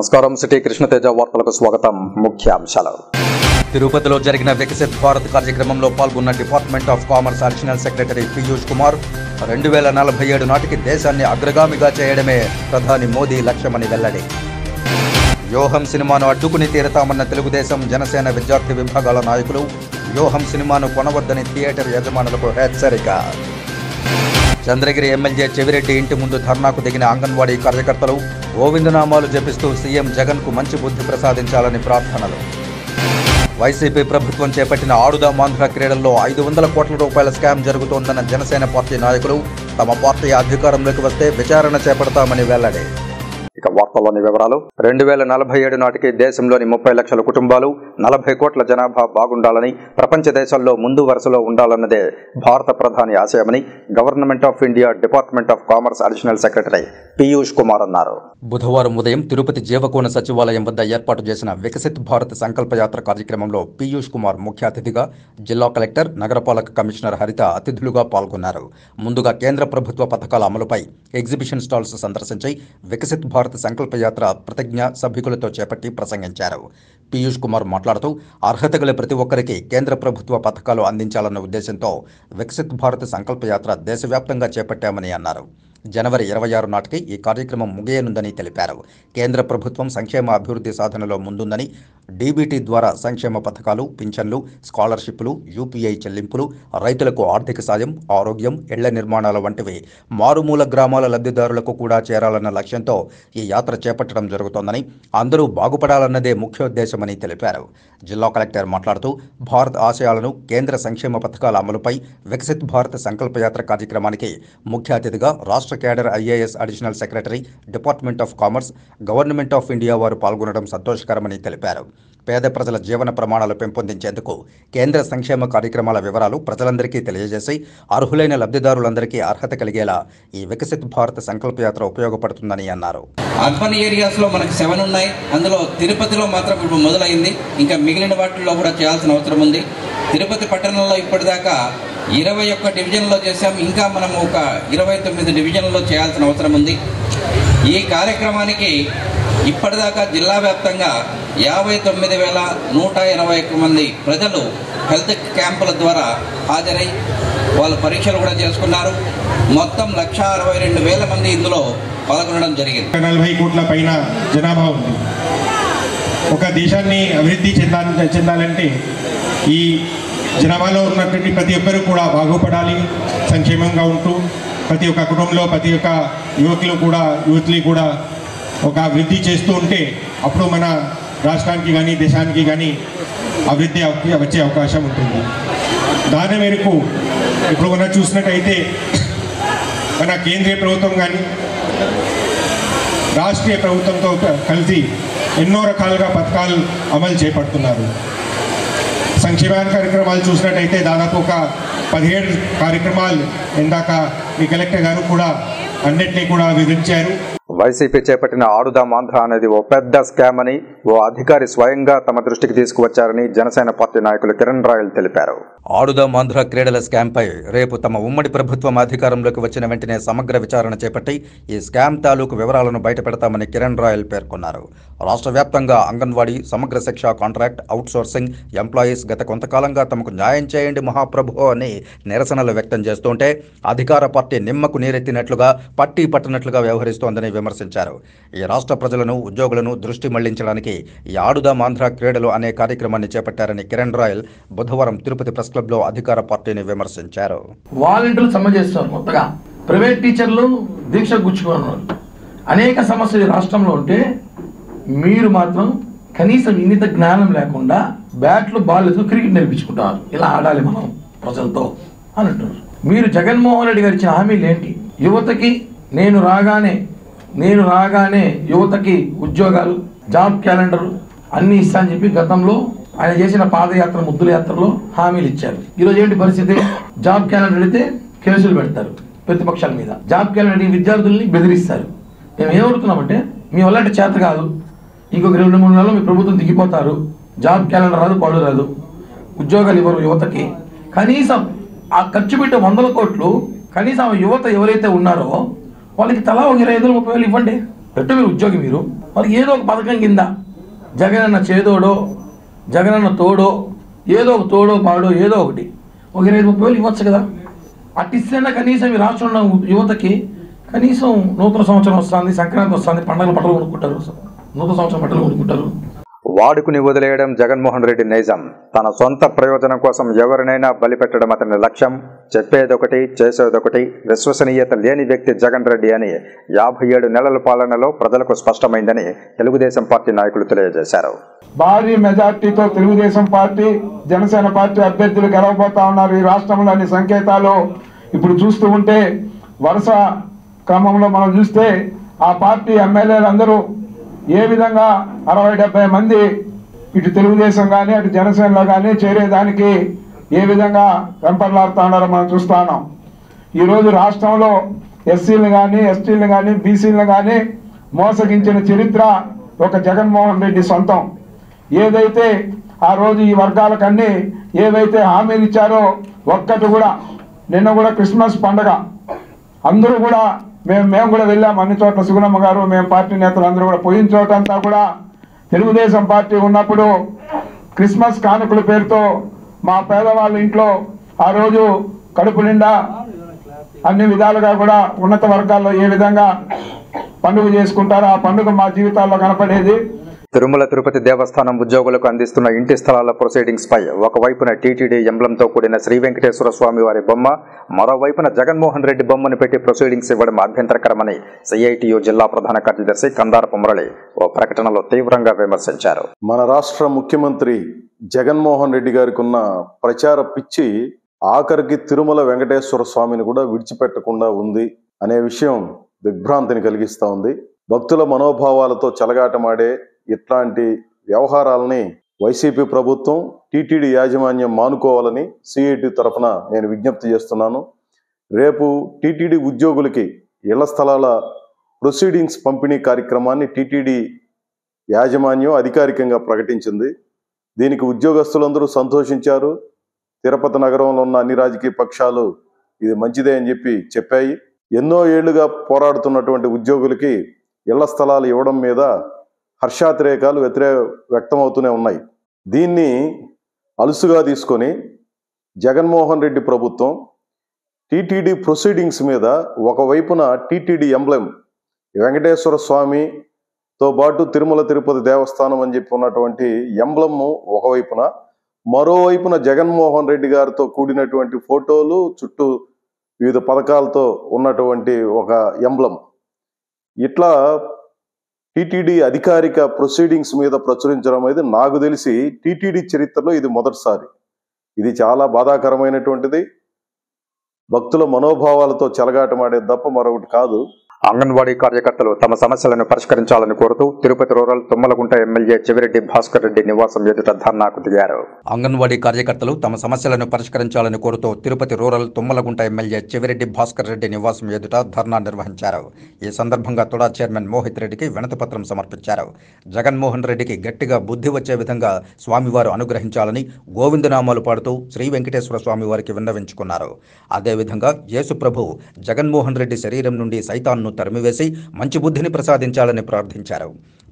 నమస్కారం. సిటీ కృష్ణతేజ వార్తలకు స్వాగతం. ముఖ్యాంశాలు. తిరుపతిలో జరిగిన వికసిత్ భారత్ కార్యక్రమంలో పాల్గొన్న department of commerce additional secretary Piyush Kumar 2047 నాటికి దేశాన్ని అగ్రగామిగా చేయడమే ప్రధాని మోదీ లక్ష్యమని వెల్లడి. వ్యూహం సినిమాను అడ్డుకుని తీరతామన్న తెలుగుదేశం జనసేన విద్యార్థి విభాగాల నాయకులు వ్యూహం సినిమాను కొనవద్దని థియేటర్ యజమానులకు హెచ్చరిక. చంద్రగిరి ఎమ్మెల్యే చెవిరెడ్డి ఇంటి ముందు ధర్నాకు దిగిన అంగన్వాడీ కార్యకర్తలు గోవిందనామాలు జపిస్తూ సీఎం జగన్కు మంచి బుద్ధి ప్రసాదించాలని ప్రార్థనలు. వైసీపీ ప్రభుత్వం చేపట్టిన ఆడుదాం ఆంధ్ర క్రీడల్లో 500 కోట్ల రూపాయల స్కామ్ జరుగుతోందన్న జనసేన పార్టీ నాయకులు తమ పార్టీ అధికారంలోకి వస్తే విచారణ చేపడతామని వెల్లడి. ఇక వార్తల్లోని వివరాలు. 2047 నాటికి దేశంలోని 30 లక్షల కుటుంబాలు 40 కోట్ల జనాభా బాగుండాలని, ప్రపంచ దేశాల్లో ముందు వరుసలో ఉండాలన్నదే భారత ప్రధాని ఆశయమని government of India department of commerce additional secretary Piyush Kumar అన్నారు. బుధవారం ఉదయం తిరుపతి జీవకోన సచివాలయం వద్ద ఏర్పాటు చేసిన వికసిత్ భారత్ సంకల్పయాత్ర కార్యక్రమంలో పీయూష్ కుమార్ ముఖ్య అతిథిగా, జిల్లా కలెక్టర్, నగరపాలక కమిషనర్ హరిత అతిథులుగా పాల్గొన్నారు. ముందుగా కేంద్ర ప్రభుత్వ పథకాల అమలుపై ఎగ్జిబిషన్ స్టాల్స్ సందర్శించి వికసిత్ భారత్ సంకల్పయాత్ర ప్రతిజ్ఞ సభికులతో చేపట్టి ప్రసంగించారు. పీయూష్ కుమార్ మాట్లాడుతూ అర్హత గల ప్రతి ఒక్కరికి కేంద్ర ప్రభుత్వ పథకాలు అందించాలన్న ఉద్దేశంతో వికసిత్ భారత్ సంకల్పయాత్ర దేశవ్యాప్తంగా చేపట్టామని అన్నారు. జనవరి 26 నాటికి ఈ కార్యక్రమం ముగియనుందని తెలిపారు. కేంద్ర ప్రభుత్వం సంక్షేమ అభివృద్ధి సాధనలో ముందుందని, డీబీటీ ద్వారా సంక్షేమ పథకాలు, పింఛన్లు, స్కాలర్షిప్లు, యూపీఐ చెల్లింపులు, రైతులకు ఆర్థిక సాయం, ఆరోగ్యం, ఇళ్ల నిర్మాణాల వంటివి మారుమూల గ్రామాల లబ్ధిదారులకు కూడా చేరాలన్న లక్ష్యంతో ఈ యాత్ర చేపట్టడం జరుగుతోందని, అందరూ బాగుపడాలన్నదే ముఖ్యోద్దేశమని తెలిపారు. జిల్లా కలెక్టర్ మాట్లాడుతూ భారత్ ఆశయాలను, కేంద్ర సంక్షేమ పథకాల అమలుపై వికసిత్ భారత్ సంకల్పయాత్ర కార్యక్రమానికి ముఖ్య అతిథిగా రాష్ట్ర cadre IAS additional secretary, department of commerce, government of India వారు పాల్గొనడం సంతోషకరమని తెలిపారు. పేద ప్రజల జీవన ప్రమాణాలు పెంపొందించేందుకు కేంద్ర సంక్షేమ కార్యక్రమాల వివరాలు ప్రజలందరికీ తెలియజేసి అర్హులైన లబ్ధిదారులందరికీ అర్హత కలిగేలా ఈ వికసిత్ భారత్ సంకల్పయాత్ర ఉపయోగపడుతుందని అన్నారు. అర్బన్ ఏరియాస్లో మనకి 7 ఉన్నాయి. అందులో తిరుపతిలో మాత్రం ఇప్పుడు మొదలైంది. ఇంకా మిగిలిన వాటిల్లో కూడా చేయాల్సిన అవసరం ఉంది. తిరుపతి పట్టణంలో ఇప్పటిదాకా 21 డివిజన్లో చేశాం. ఇంకా మనం ఒక 29 డివిజన్లో చేయాల్సిన అవసరం ఉంది. ఈ కార్యక్రమానికి ఇప్పటిదాకా జిల్లా వ్యాప్తంగా 59,121 మంది ప్రజలు హెల్త్ క్యాంపుల ద్వారా హాజరై వాళ్ళ పరీక్షలు కూడా చేసుకున్నారు. మొత్తం 1,62,000 మంది ఇందులో పాల్గొనడం జరిగింది. 40 కోట్ల పైన జనాభా ఉంది. ఒక దేశాన్ని అభివృద్ధి చెందాలంటే ఈ జనాభాలో ఉన్నటువంటి ప్రతి ఒక్కరూ కూడా బాగుపడాలి, సంక్షేమంగా ఉంటూ ప్రతి ఒక్క కుటుంబంలో ప్రతి ఒక్క యువతులు కూడా ఒక అభివృద్ధి చేస్తూ ఉంటే అప్పుడు మన రాష్ట్రానికి కానీ దేశానికి కానీ అభివృద్ధి వచ్చే అవకాశం ఉంటుంది. దాని మేరకు ఇప్పుడు మనం చూసినట్టయితే మన కేంద్రీయ ప్రభుత్వం కానీ రాష్ట్రీయ ప్రభుత్వంతో కలిసి ఎన్నో రకాలుగా పథకాలు అమలు చేపడుతున్నారు. సంక్షేమ కార్యక్రమాలు చూసినట్టయితే దాదాపు ఒక 17 కార్యక్రమాలు ఇందాక మీ కలెక్టర్ గారు కూడా అన్నింటినీ కూడా వివరించారు. వైసీపీ చేపట్టిన ఆడుదాం ఆంధ్ర అనేది ఓ పెద్ద స్కామ్ అని ఓ అధికారి స్వయంగా తమ దృష్టికి తీసుకువచ్చారని జనసేన పార్టీ నాయకులు కిరణ్ రాయల్ తెలిపారు. ఆడుదాం ఆంధ్ర క్రీడల స్కామ్ పై రేపు తమ ఉమ్మడి ప్రభుత్వం అధికారంలోకి వచ్చిన వెంటనే సమగ్ర విచారణ చేపట్టి ఈ స్కామ్ తాలూకు వివరాలను బయటపెడతామని కిరణ్ రాయల్ పేర్కొన్నారు. రాష్ట్ర వ్యాప్తంగా అంగన్వాడీ, సమగ్ర శిక్ష కాంట్రాక్ట్, అవుట్సోర్సింగ్ ఎంప్లాయీస్ గత కొంతకాలంగా తమకు న్యాయం చేయండి మహాప్రభు అని నిరసనలు వ్యక్తం చేస్తుంటే అధికార పార్టీ నిమ్మకు నీరెత్తినట్లుగా, పట్టీ పట్టనట్లుగా వ్యవహరిస్తోందని విమర్శించారు. ఈ రాష్ట్ర ప్రజలను, ఉద్యోగులను దృష్టి మళ్లించడానికి ఈ ఆడుదాం ఆంధ్ర క్రీడలు అనే కార్యక్రమాన్ని చేపట్టారని కిరణ్ రాయల్ బుధవారం తిరుపతి ప్రెస్ క్లబ్ లో అధికార పార్టీని విమర్శించారు. వాలంటీర్లు సమ్మె చేస్తున్నారు. మొత్తగా ప్రైవేట్ టీచర్లు దీక్ష గుచ్చుకున్నారు. అనేక సమస్యలు రాష్ట్రంలో ఉంటే మీరు మాత్రం కనీసం ఇంగిత జ్ఞానం లేకుండా బ్యాట్లు బాల్తో క్రికెట్ నేర్పించుకుంటారు. ఇలా ఆడాలి మనం ప్రజలతో అని అంటున్నారు. మీరు జగన్మోహన్ రెడ్డి గారు ఇచ్చిన హామీలు ఏంటి? యువతకి నేను రాగానే యువతకి ఉద్యోగాలు, జాబ్ క్యాలెండర్ అన్ని ఇస్తా అని చెప్పి గతంలో ఆయన చేసిన పాదయాత్ర, ముద్దుల యాత్రలో హామీలు ఇచ్చారు. ఈరోజు ఏంటి పరిస్థితి? జాబ్ క్యాలెండర్ అడిగితే కేసులు పెడతారు ప్రతిపక్షాల మీద. జాబ్ క్యాలెండర్ విద్యార్థుల్ని బెదిరిస్తారు. మేము ఏమడుగుతున్నామంటే మీ వల్ల చేత కాదు, ఇంకొక 2-3 నెలలు మీ ప్రభుత్వం దిగిపోతారు, జాబ్ క్యాలెండర్ రాదు, పాడు రాదు, ఉద్యోగాలు ఇవ్వరు యువతకి. కనీసం ఆ ఖర్చు పెట్టే 100 కోట్లు కనీసం ఆ యువత ఎవరైతే ఉన్నారో వాళ్ళకి తలా ఒక 25,000-30,000 ఇవ్వండి. ఎట్టు మీరు ఉద్యోగి మీరు మరి ఏదో ఒక పథకం కింద జగనన్న చేదోడో జగనన్న తోడో ఏదో ఒక తోడో పాడో ఏదో ఒకటి ఒక 20-30 ఇవ్వచ్చు కదా. అట్టిస్తేనే కనీసం ఈ రాష్ట్రంలో యువతకి కనీసం నూతన సంవత్సరం వస్తుంది, సంక్రాంతి వస్తుంది, పండుగల బట్టలు కొనుక్కుంటారు, నూతన సంవత్సరం బట్టలు కొనుక్కుంటారు. వాడుకుని వదిలేయడం జగన్మోహన్ రెడ్డి నైజం. తన సొంత ప్రయోజనం కోసం ఎవరినైనా బలిపెట్టడం అతని లక్ష్యం. చెప్పేదొకటి చేసేదొకటి. విశ్వసనీయత లేని వ్యక్తి జగన్ రెడ్డి అని 57 నెలల పాలనలో ప్రజలకు స్పష్టమైందని తెలుగుదేశం పార్టీ నాయకులు తెలియజేశారు. భారీ మెజార్టీతో తెలుగుదేశం పార్టీ, జనసేన పార్టీ అభ్యర్థులు గెలవబోతా ఉన్నారు. ఈ రాష్ట్రంలోని సంకేతాలు ఇప్పుడు చూస్తూ ఉంటే వరుస క్రమంలో మనం చూస్తే ఆ పార్టీ ఎమ్మెల్యేలు అందరూ ఏ విధంగా 60-70 మంది ఇటు తెలుగుదేశం కానీ అటు జనసేనలో కానీ చేరేదానికి ఏ విధంగా వెంపర్లాడుతూ ఉన్నారో మనం చూస్తా ఉన్నాం. ఈరోజు రాష్ట్రంలో ఎస్సీలను కానీ ఎస్టీలను కానీ బీసీలను కానీ మోసగించిన చరిత్ర ఒక జగన్మోహన్ రెడ్డి సొంతం. ఏదైతే ఆ రోజు ఈ వర్గాలకన్నీ ఏవైతే హామీలు ఇచ్చారో ఒక్కటి కూడా, నిన్న కూడా క్రిస్మస్ పండుగ అందరూ కూడా మేము కూడా వెళ్ళాం అన్ని చోట్ల. సుగుణమ్మ గారు, మేము పార్టీ నేతలు అందరూ కూడా పోయిన చోటంతా కూడా తెలుగుదేశం పార్టీ ఉన్నప్పుడు క్రిస్మస్ కానుకల పేరుతో మా పేదవాళ్ళ ఇంట్లో ఆ రోజు కడుపు నిండా అన్ని విధాలుగా కూడా ఉన్నత వర్గాల్లో ఏ విధంగా పండుగ చేసుకుంటారో ఆ పండుగ మా జీవితాల్లో కనపడేది. తిరుమల తిరుపతి దేవస్థానం ఉద్యోగులకు అందిస్తున్న ఇంటి స్థలాల ప్రొసీడింగ్స్ పై ఒకవైపున టీటీడీ ఎంబ్లంతో కూడిన శ్రీ వెంకటేశ్వర స్వామి వారి బొమ్మ, మరోవైపున జగన్మోహన్ రెడ్డి బొమ్మను పెట్టి ప్రొసీడింగ్స్ ఇవ్వడం అభ్యంతరకరమని సిఐటియు జిల్లా ప్రధాన కార్యదర్శి కందారపు మురళి ఓ ప్రకటనలో తీవ్రంగా విమర్శించారు. మన రాష్ట్ర ముఖ్యమంత్రి జగన్మోహన్ రెడ్డి గారికి ఉన్న ప్రచార పిచ్చి ఆఖరికి తిరుమల వెంకటేశ్వర స్వామిని కూడా విడిచిపెట్టకుండా ఉంది అనే విషయం దిగ్భ్రాంతిని కలిగిస్తూ ఉంది. భక్తుల మనోభావాలతో చెలగాటమాడే ఇట్లాంటి వ్యవహారాలని వైసీపీ ప్రభుత్వం, టీటీడీ యాజమాన్యం మానుకోవాలని సిఐటి తరఫున నేను విజ్ఞప్తి చేస్తున్నాను. రేపు టీటీడీ ఉద్యోగులకి ఇళ్ల స్థలాల ప్రొసీడింగ్స్ పంపిణీ కార్యక్రమాన్ని టీటీడీ యాజమాన్యం అధికారికంగా ప్రకటించింది. దీనికి ఉద్యోగస్తులందరూ సంతోషించారు. తిరుపతి నగరంలో ఉన్న అన్ని రాజకీయ పక్షాలు ఇది మంచిదే అని చెప్పాయి. ఎన్నో ఏళ్లుగా పోరాడుతున్నటువంటి ఉద్యోగులకి ఇళ్ల స్థలాలు ఇవ్వడం మీద హర్షాతిరేకాలు వ్యక్తమవుతూనే ఉన్నాయి. దీన్ని అలుసుగా తీసుకొని జగన్మోహన్ రెడ్డి ప్రభుత్వం టీటీడీ ప్రొసీడింగ్స్ మీద ఒకవైపున టీటీడీ ఎంబ్లెం వెంకటేశ్వర స్వామితో పాటు తిరుమల తిరుపతి దేవస్థానం అని చెప్పి ఉన్నటువంటి ఎంబ్లెమ్ ఒకవైపున, మరోవైపున జగన్మోహన్ రెడ్డి గారితో కూడినటువంటి ఫోటోలు, చుట్టూ వివిధ పథకాలతో ఉన్నటువంటి ఒక ఎంబ్లెమ్, ఇట్లా టీటీడీ అధికారిక ప్రొసీడింగ్స్ మీద ప్రచురించడం అనేది నాకు తెలిసి టీటీడీ చరిత్రలో ఇది మొదటిసారి. ఇది చాలా బాధాకరమైనటువంటిది. భక్తుల మనోభావాలతో చెలగాటమాడేది తప్ప మరొకటి కాదు. అంగన్వాడీ కార్యకర్తలు తమ సమస్యలను పరిష్కరించాలని కోరుతూ తిరుపతి రూరల్ తుమ్మలగుంట ఎమ్మెల్యే చెవిరెడ్డి భాస్కర్ రెడ్డి నివాసం ఎదుట ధర్నాకు దిగారు. అంగన్వాడీ కార్యకర్తలు తమ సమస్యలను పరిష్కరించాలని కోరుతూ తిరుపతి రూరల్ తుమ్మలగుంట ఎమ్మెల్యే చెవిరెడ్డి భాస్కర్ రెడ్డి నివాసం ఎదుట ధర్నా నిర్వహించారు. ఈ సందర్భంగా తుడా చైర్మన్ మోహిత్ రెడ్డికి వినతిపత్రం సమర్పించారు. జగన్మోహన్ రెడ్డికి గట్టిగా బుద్ధి వచ్చే విధంగా స్వామివారు అనుగ్రహించాలని గోవిందనామాలు పాడుతూ శ్రీ వెంకటేశ్వర స్వామి వారికి విన్నవించుకున్నారు. అదేవిధంగా యేసు ప్రభు జగన్మోహన్ రెడ్డి శరీరం నుండి సైతాన్ను తరిమివేసి మంచి బుద్ధిని ప్రసాదించాలని ప్రార్థించారు.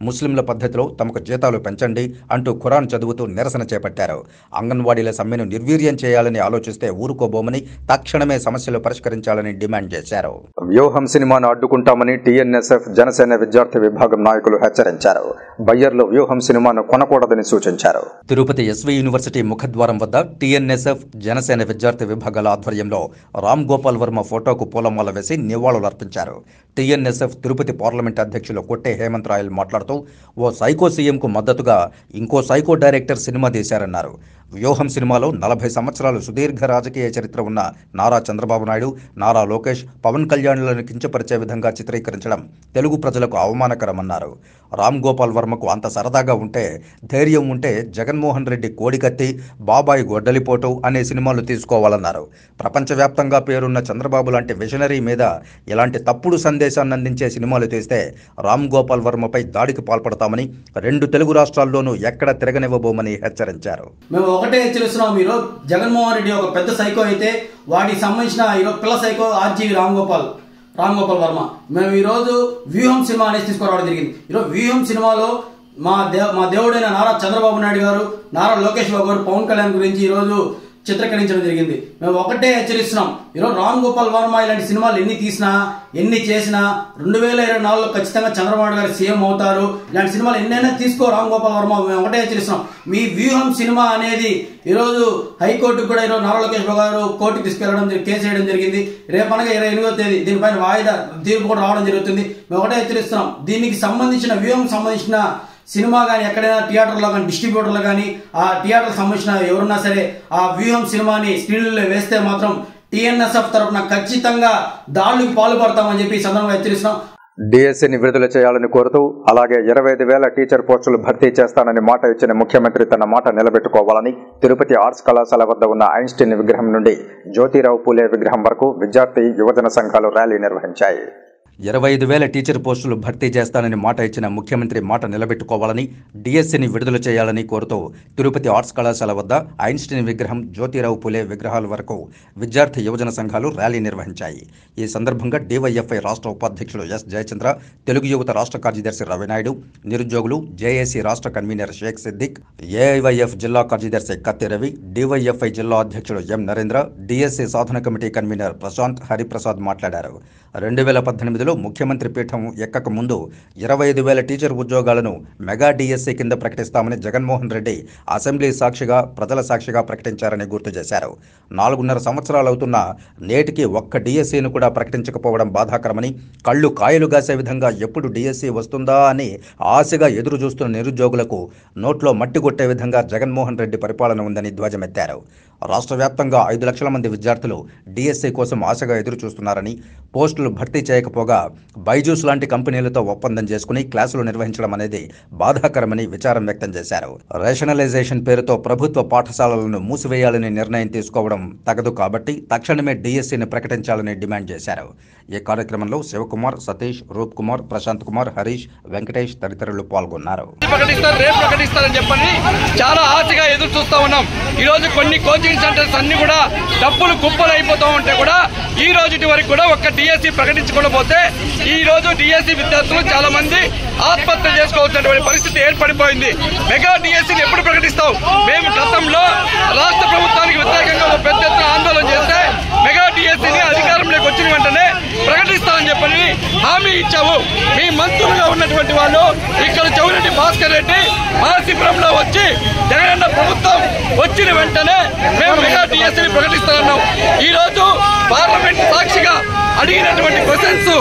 ముస్లింల పద్ధతిలో తమకు జీతాలు పెంచండి అంటూ ఖురాన్ చదువుతూ నిరసన చేపట్టారు. అంగన్వాడీల సమ్మెను నిర్వీర్యం చేయాలని ఆలోచిస్తే ఊరుకోబోమని, తక్షణమే సమస్యలు పరిష్కరించాలని డిమాండ్ చేశారు. వ్యూహం సినిమాను అడ్డుకుంటామని టీఎన్ఎస్ఎఫ్ జనసేన విద్యార్థి విభాగం నాయకులు హెచ్చరించారు. బయ్యర్లు వ్యూహం సినిమాను కొనకూడదని సూచించారు. తిరుపతి ఎస్వి యూనివర్సిటీ ముఖద్వారం వద్ద టీఎన్ఎస్ఎఫ్ జనసేన విద్యార్థి విభాగాల ఆధ్వర్యంలో రామ్ గోపాల్ వర్మ ఫోటోకు పూలమాల వేసి నివాళులర్పించారు. టీఎన్ఎస్ఎఫ్ తిరుపతి పార్లమెంట్ అధ్యక్షులు కొట్టే హేమంత్ రాయల్ మాట్లాడుతూ ఓ సైకో సీఎంకు మద్దతుగా ఇంకో సైకో డైరెక్టర్ సినిమా తీశారన్నారు. వ్యూహం సినిమాలో 40 సంవత్సరాలు సుదీర్ఘ రాజకీయ చరిత్ర ఉన్న నారా చంద్రబాబు నాయుడు, నారా లోకేష్, పవన్ కళ్యాణ్లను కించపరిచే విధంగా చిత్రీకరించడం తెలుగు ప్రజలకు అవమానకరమన్నారు. రామ్ గోపాల్ వర్మకు అంత సరదాగా ఉంటే, ధైర్యం ఉంటే జగన్మోహన్ రెడ్డి కోడికత్తి, బాబాయి గొడ్డలిపోటు అనే సినిమాలు తీసుకోవాలన్నారు. ప్రపంచవ్యాప్తంగా పేరున్న చంద్రబాబు లాంటి విజనరీ మీద ఇలాంటి తప్పుడు సందేశాన్ని అందించే సినిమాలు తీస్తే రామ్ గోపాల్ వర్మపై దాడికి పాల్పడతామని, 2 తెలుగు రాష్ట్రాల్లోనూ ఎక్కడ తిరగనివ్వబోమని హెచ్చరించారు. మేము ఒకటే హెచ్చరిస్తున్నాం, జగన్మోహన్ రెడ్డి ఒక పెద్ద సైకో అయితే వాటికి సంబంధించిన పిల్ల సైకో ఆర్జీవి రామ్ గోపాల్ రామ్ గోపాల్ వర్మ. మేము ఈరోజు వ్యూహం సినిమా అనేది తీసుకురావడం జరిగింది. ఈరోజు వ్యూహం సినిమాలో మా దేవుడైన నారా చంద్రబాబు నాయుడు గారు, నారా లోకేష్ బాబు గారు, పవన్ కళ్యాణ్ గురించి ఈరోజు చిత్రీకరించడం జరిగింది. మేము ఒకటే హెచ్చరిస్తున్నాం, ఈరోజు రామ్ గోపాల్ వర్మ ఇలాంటి సినిమాలు ఎన్ని తీసినా ఎన్ని చేసినా 2024లో ఖచ్చితంగా చంద్రబాబు గారు సీఎం అవుతారు. ఇలాంటి సినిమాలు ఎన్నైనా తీసుకో రామ్ గోపాల్ వర్మ. మేము ఒకటే హెచ్చరిస్తున్నాం, మీ వ్యూహం సినిమా అనేది ఈరోజు హైకోర్టుకు కూడా ఈరోజు నారా లోకేష్ బాబు గారు కోర్టుకు తీసుకెళ్లడం కేసు వేయడం జరిగింది. రేపనగా 28వ తేదీ దీనిపైన వాయిదా తీర్పు కూడా రావడం జరుగుతుంది. మేము ఒకటే హెచ్చరిస్తున్నాం, దీనికి సంబంధించిన వ్యూహం సంబంధించిన సినిమా కానీ ఎక్కడైనా థియేటర్లో కానీ డిస్ట్రిబ్యూటర్లు కానీ ఆ థియేటర్ సంబంధించిన ఎవరున్నా సరే ఆ వ్యూహం సినిమాని స్క్రీన్లో వేస్తే మాత్రం టీఎన్ఎస్ఎఫ్ తరఫున ఖచ్చితంగా దాడులకు పాల్పడతామని చెప్పి సందర్భంగా హెచ్చరిస్తున్నాం. డిఎస్సిని విడుదల చేయాలని కోరుతూ అలాగే 25,000 టీచర్ పోస్టులు భర్తీ చేస్తానని మాట ఇచ్చిన ముఖ్యమంత్రి తన మాట నిలబెట్టుకోవాలని తిరుపతి ఆర్ట్స్ కళాశాల వద్ద ఉన్న ఐన్స్టీన్ విగ్రహం నుండి జ్యోతిరావు పూలే విగ్రహం వరకు విద్యార్థి యువజన సంఘాలు ర్యాలీ నిర్వహించాయి. 25,000 టీచర్ పోస్టులు భర్తీ చేస్తానని మాట ఇచ్చిన ముఖ్యమంత్రి మాట నిలబెట్టుకోవాలని, డిఎస్సిని విడుదల చేయాలని కోరుతూ తిరుపతి ఆర్ట్స్ కళాశాల వద్ద ఐన్స్టీన్ విగ్రహం, జ్యోతిరావు పూలే విగ్రహాల వరకు విద్యార్థి యువజన సంఘాలు ర్యాలీ నిర్వహించాయి. ఈ సందర్భంగా డివైఎఫ్ఐ రాష్ట్ర ఉపాధ్యక్షులు ఎస్ జయచంద్ర, తెలుగు యువత రాష్ట్ర కార్యదర్శి రవినాయుడు, నిరుద్యోగులు జేఏసీ రాష్ట్ర కన్వీనర్ షేక్ సిద్దిక్, ఏఐవైఎఫ్ జిల్లా కార్యదర్శి కత్తి రవి, డివైఎఫ్ఐ జిల్లా అధ్యక్షుడు ఎం నరేంద్ర, డిఎస్సి సాధన కమిటీ కన్వీనర్ ప్రశాంత్ హరిప్రసాద్ మాట్లాడారు. 2018లో ముఖ్యమంత్రి పీఠం ఎక్కక ముందు 25,000 టీచర్ ఉద్యోగాలను మెగా డిఎస్సి కింద ప్రకటిస్తామని జగన్మోహన్ రెడ్డి అసెంబ్లీ సాక్షిగా, ప్రజల సాక్షిగా ప్రకటించారని గుర్తు చేశారు. 4.5 సంవత్సరాలు అవుతున్నా నేటికి ఒక్క డిఎస్సిను కూడా ప్రకటించకపోవడం బాధాకరమని, కళ్ళు కాయలు గాసే విధంగా ఎప్పుడు డిఎస్సి వస్తుందా అని ఆశగా ఎదురు చూస్తున్న నిరుద్యోగులకు నోట్లో మట్టి కొట్టే విధంగా జగన్మోహన్ రెడ్డి పరిపాలన ఉందని ధ్వజమెత్తారు. రాష్ట్ర వ్యాప్తంగా 5 లక్షల మంది విద్యార్థులు డిఎస్సి కోసం ఆశగా ఎదురు చూస్తున్నారని, పోస్టులు భర్తీ చేయకపోగా బైజూస్ లాంటి కంపెనీలతో ఒప్పందం చేసుకుని క్లాసులు నిర్వహించడం అనేది బాధాకరమని విచారం వ్యక్తం చేశారు. రేషనలైజేషన్ పేరుతో ప్రభుత్వ పాఠశాలలను మూసివేయాలని నిర్ణయం తీసుకోవడం తగదు కాబట్టి తక్షణమే డిఎస్సిని ప్రకటించాలని డిమాండ్ చేశారు. ఈ కార్యక్రమంలో శివకుమార్, సతీష్, రూప్ కుమార్, ప్రశాంత్ కుమార్, హరీష్, వెంకటేష్ తదితరులు పాల్గొన్నారు. ప్రకటిస్తారని చెప్పని చాలా ఆశగా ఎదురు చూస్తా ఉన్నాం. ఈ రోజు కొన్ని కోచింగ్ సెంటర్స్ అన్ని కూడా డబ్బులు కుప్పలు అయిపోతూ ఉంటే కూడా ఈ రోజు వరకు కూడా ఒక్క డిఎస్సి ప్రకటించకుండా పోతే ఈ రోజు డిఎస్సి విద్యార్థులు చాలా మంది ఆత్మహత్య చేసుకోవాల్సినటువంటి పరిస్థితి ఏర్పడిపోయింది. మెగా డిఎస్సిని ఎప్పుడు ప్రకటిస్తాం? మేము గతంలో రాష్ట్ర ప్రభుత్వానికి వ్యతిరేకంగా ఒక పెద్ద ఎత్తున ఆందోళన చేస్తే మెగా డిఎస్సిని అధికారంలోకి వచ్చిన వెంటనే ప్రకటిస్తామని చెప్పని హామీ ఇచ్చాము. మీ మంత్రులుగా ఉన్నటువంటి వాళ్ళు ఇక్కడ చౌరెడ్డి భాస్కర్ రెడ్డి మానసీపురంలో వచ్చి జగనన్న ప్రభుత్వం వచ్చిన వెంటనే మేము మెగా డిఎస్సిని ప్రకటిస్తామన్నాం. ఈ రోజు పార్లమెంట్ సాక్షిగా అడిగినటువంటి క్వశ్చన్స్